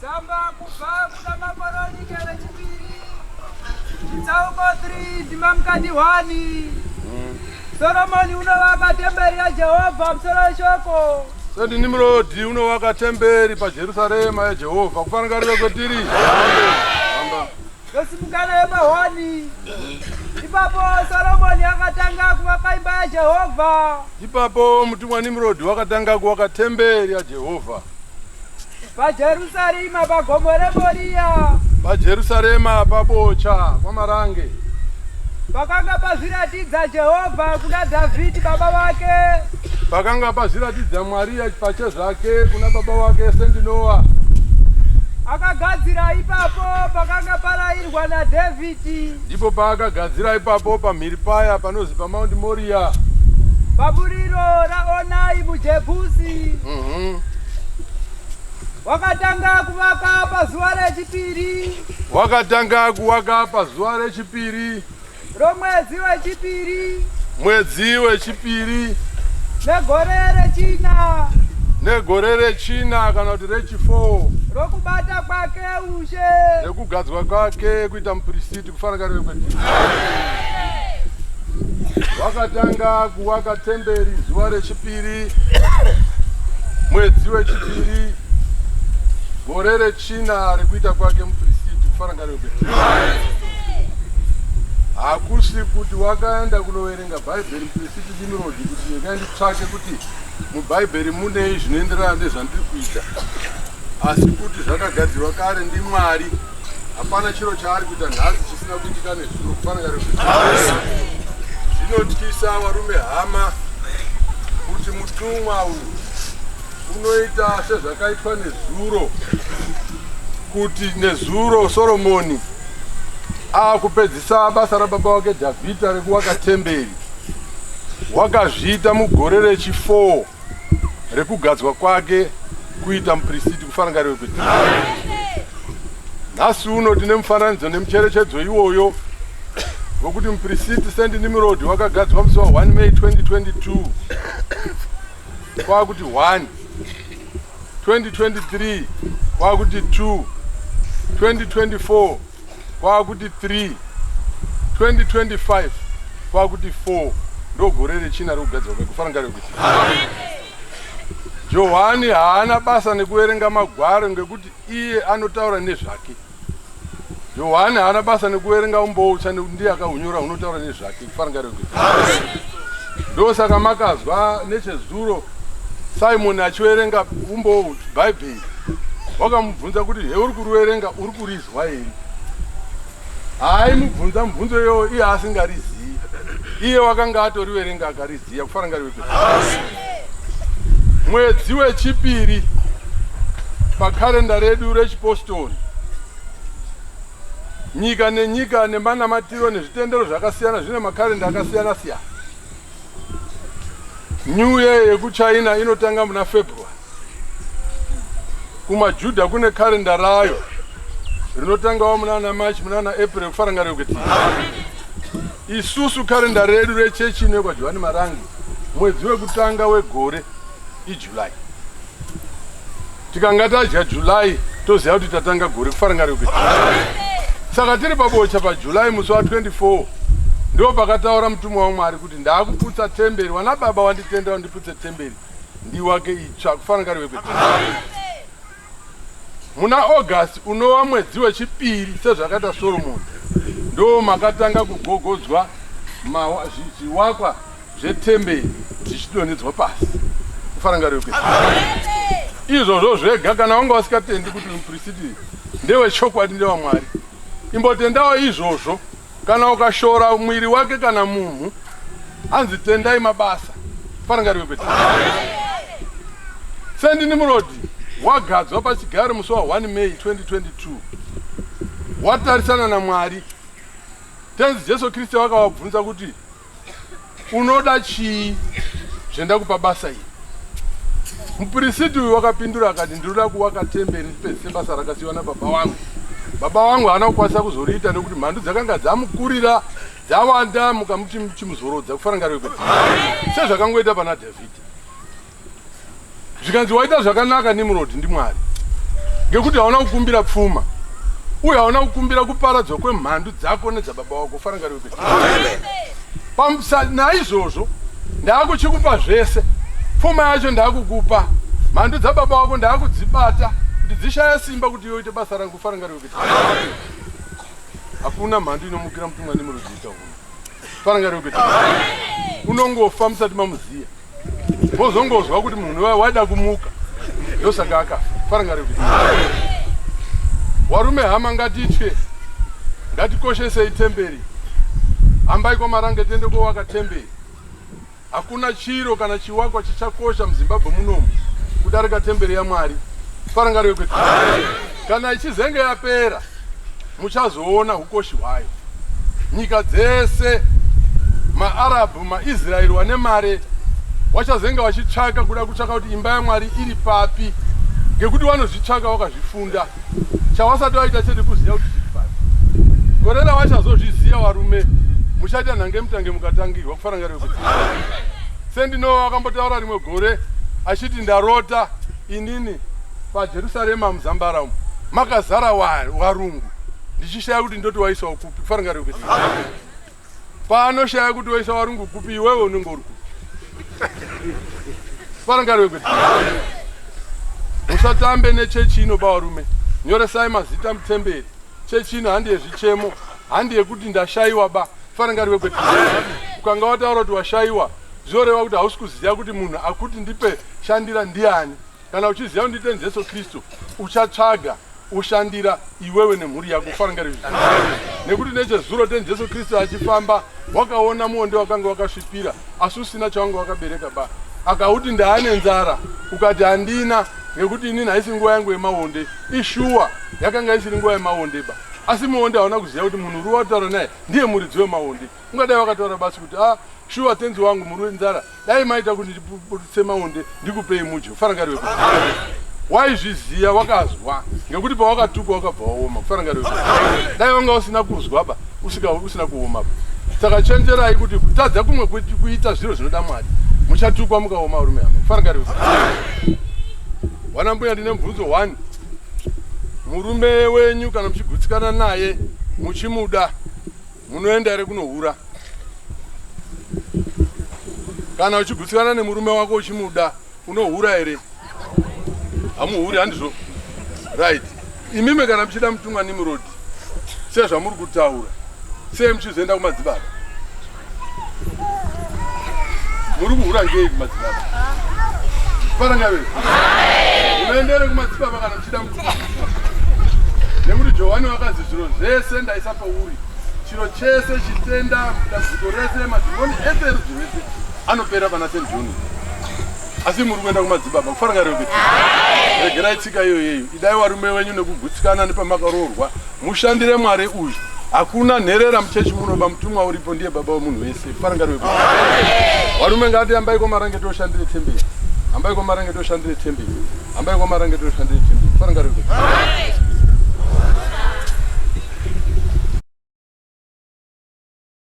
Samba kubva kuna makoronike vechipiri. Chitsauko 3 ndima mukati 1. Solomoni unovaka temberi yaJehovha musoro weshoko. Sendi Nimrodi unovaka temberi paJerusarema yaJehovha kufanira rive kwetiri. Ndosimukana yema 1. Ipapo Solomoni akatanga kuvaka imba yaJehovha. Ipapo mutumwa Nimrodi wakatanga kuvaka temberi yaJehovha paJerusarema pagomo reMoriya. paJerusarema pabocha kwamarange. Pakanga pazviratidza Jehovha kuna Dhavhidhi baba vake. Pakanga pazviratidza Mwari pachezvake kuna baba wake Sendinoa. Akagadzira ipapo pakanga parayirwa naDhavhidhi. Ndipo paakagadzira ipapo pamhiri paya panozi paMount Moriya. Paburiro raOnai muJebhusi. Wakatanga kuvaka pazuva rechipiri. Wakatanga kuvaka pazuva rechipiri romwedzi wechipiri. Mwedzi wechipiri negore rechina. negore rechina kana kuti rechi4 rokubata kwake ushe. nekugadzwa kwake kuita mupristiti kufanira kwetiri. Wakatanga kuvaka temberi zuva rechipiri mwedzi wechipiri gore rechina rekuita kwake mupristiti kufanira kwetiri. Hakusi kuti wakaenda kunoverenga bhaibheri mupristiti Nimrodi kuti ndikaenditsvake kuti mubhaibheri munei zvinoenderana nezvandiri kuita, asi kuti zvakagadzirwa kare ndiMwari. Hapana chiro chaari kuita nhasi chisina kuitika nezuro kufanira kwetiri. Zvinotyisa varume hama kuti mutumwa uyu unoita sezvakaitwa nezuro, kuti nezuro Soromoni akupedzisa basa rababa wake Dhavhidhi rekuvaka temberi. Wakazviita mugore rechi4 rekugadzwa kwake kuita mupristiti kufanira kwetiri. Nhasi uno tine mufananidzo nemucherechedzo iwoyo wokuti mupristiti Sendi Nimrodi wakagadzwa musi wa 1 May 2022 kwakuti 1, 2023 kwakuti 2, 2024 kwakuti 3, 2025 kwakuti 4. ndogore rechina rekugadzwa kwake kufanira kwetiri. Johani haana basa nekuverenga magwaro ngekuti iye anotaura nezvake. Johani haana basa nekuverenga umboutsva nekuti ndiye akahunyora unotaura nezvake kufanira kwetiri. Ndosaka makazwa nechezuro Simoni achiverenga umbou bhaibheri, wakamubvunza kuti heuri kuriverenga uri kurizwa here? Haimubvunza mubvunzo iyoyo iye asingarizivi. Iye wakanga atoriverenga akariziya kufanira kwetiri. Mwedzi wechipiri pakarenda redu rechipostori, nyika nenyika nemanamatiro nezvitendero zvakasiyana zvine makarenda akasiyana siyana. New Year yekuChina inotanga muna February. KumaJudha kune karenda rayo rinotangawo muna March muna April kufanira kwetiri. Isusu karenda redu rechechi inokwa Johani Marangi, mwedzi wekutanga wegore iJuly. Tikanga tadya July toziva kuti tatanga gore kufanira kwetiri. Saka tiri pabocha paJuly musi wa24 ndo pakataura mutumwa waMwari kuti ndakuputsa temberi, wana baba wanditenda ndiputse temberi ndiwake itsva kufanira kwetiri. Muna August unova mwedzi wechipiri sezvakaita Solomoni, ndo makatanga kugogodzwa zviwakwa zvetemberi zvichidonhedzwa pasi kufanira kwetiri. Izvozvo zvega kana wanga usikatendi kuti mupristiti ndewechokwadi ndewaMwari, imbotendawo izvozvo. Kana ukashora mwiri wake kana munhu, hanzi tendai mabasa kufanira kwetiri. Sendi Nimrodi wagadzwa pachigaro musi wa 1 May 2022, watarisana naMwari. Tenzi Jesu Kristu wakavabvunza kuti unoda chii zvendakupa basa iri? Mupristiti uyu wakapindura akati ndinoda kuvaka temberi ndipedzise basa rakasiyiwa nababa wangu. Baba wangu haana kukwanisa kuzoriita nekuti mhandu dzakanga dzamukurira dzawanda, mukamuti chimuzorodza kufanira kwetiri. Sezvakangoita pana Dhavhidhi. Zvikanzi waita zvakanaka Nimrodi ndiMwari, ngekuti hauna kukumbira pfuma uye hauna kukumbira kuparadzwa kwemhandu dzako nedzababa wako fara ngariwe naizvozvo ndaakuchikupa zvese pfuma yacho ndaakukupa mhandu dzababa wako ndaakudzibata kuti dzishaya simba kuti yoite basa rangu fara ngariwe hakuna mhandu inomukira mutumwa nemurudzita uno fara ngariwe unongofa musati mamuziya wozongozwa kuti munhu wada kumuka ndosaka akafa fara ngariwe warume hama ngatitye ngatikoshesei temberi hambai kwamarange tiende kowaka temberi hakuna chiro kana chiwakwa chichakosha muzimbabwe munomu kudarika temberi yaMwari fara ngariwe kana ichizenge yapera muchazoona ukoshi hwayo nyika dzese maarabhu maIsraeri wane mare wachazenga wachitsvaka kuda kutsvaka kuti imba yaMwari iri papi ngekuti vanozvitsvaka wakazvifunda chawasati waita chete kuziva kuti zviri papi gorera wachazozviziva varume muchaita nhange mutange mukatangirwa kufara ngariwe sendinova wakambotaura rimwe gore achiti ndarota inini paJerusarema muzambara umu makazara varungu ndichishaya kuti ndoti waisawo kupi kufara ngariwe panoshaya kuti waisa varungu kupi iwewe unenge uri kupi fara ngariwe musatambe nechechi ino bavarume nyoresai mazita mutemberi chechi ino handi yezvichemo handi yekuti ndashayiwa ba fara ngariwe ukanga wataura kuti washayiwa zvoreva kuti hausi kuziva kuti munhu akuti ndipe shandira ndiani kana uchiziva kuti ndite Jesu Kristu uchatsvaga ushandira iwewe nemhuri yako fara ngariwe nekuti nechezuro Jesu Kristu achifamba wakaona muonde wakanga wakasvipira asi usina chawanga wakabereka ba akauti ndaane nzara ukati handina ngekuti inini haisi nguva yangu yemaonde ishuwa yakanga isiri nguva yemaonde ba asi muonde hauna kuziva kuti munhu uri wataura naye ndiye muridzi wemaonde ungadai wakataura basi kuti shuwa tenzi wangu muri wenzara dai maita kuti ndiputse maonde ndikupei mucho fara ngariwe waizviziva wakazwa ngekuti pawakatukwa wakabva waoma kufara ngariwe dai wanga usina kuzwa ba usina kuoma ba saka chenjerai kuti kutadza kumwe kuita zviro zvinoda Mwari muchatukwa mukaoma varume hama kufara ngariwe wanambuya ndine mubvunzo 1 murume wenyu kana muchigutsikana naye muchimuda munoenda here kunohura kana uchigutsikana nemurume wako uchimuda unohura here hamuhuri handizvo right imime kana muchida mutumwa Nimrod sezvamuri kutaura sei muchizoenda kumadzibaba muri kuhura ngei kumadzibaba fara ngariwe unoendere kumadzibaba kana muchida mutumwa nekuti Johani wakazi zviro zvese ndaisa pauri chiro chese chitenda dambudziko rese madhimoni ese rudzi rwese anopera pana St. John asi muri kuenda kumadzibaba kufara ngariwe regerai tsika iyoyeyo idai varume wenyu nekugutsikana nepamakaroorwa mushandire Mwari uyu hakuna nherera muchechi munoba mutumwa uripo ndiye baba wemunhu wese fara ngariwe varume ngati hambai kwamarange toshandire temberi hambai kwamarange toshandire temberi hambai kwamarange toshandire temberi fara ngariwe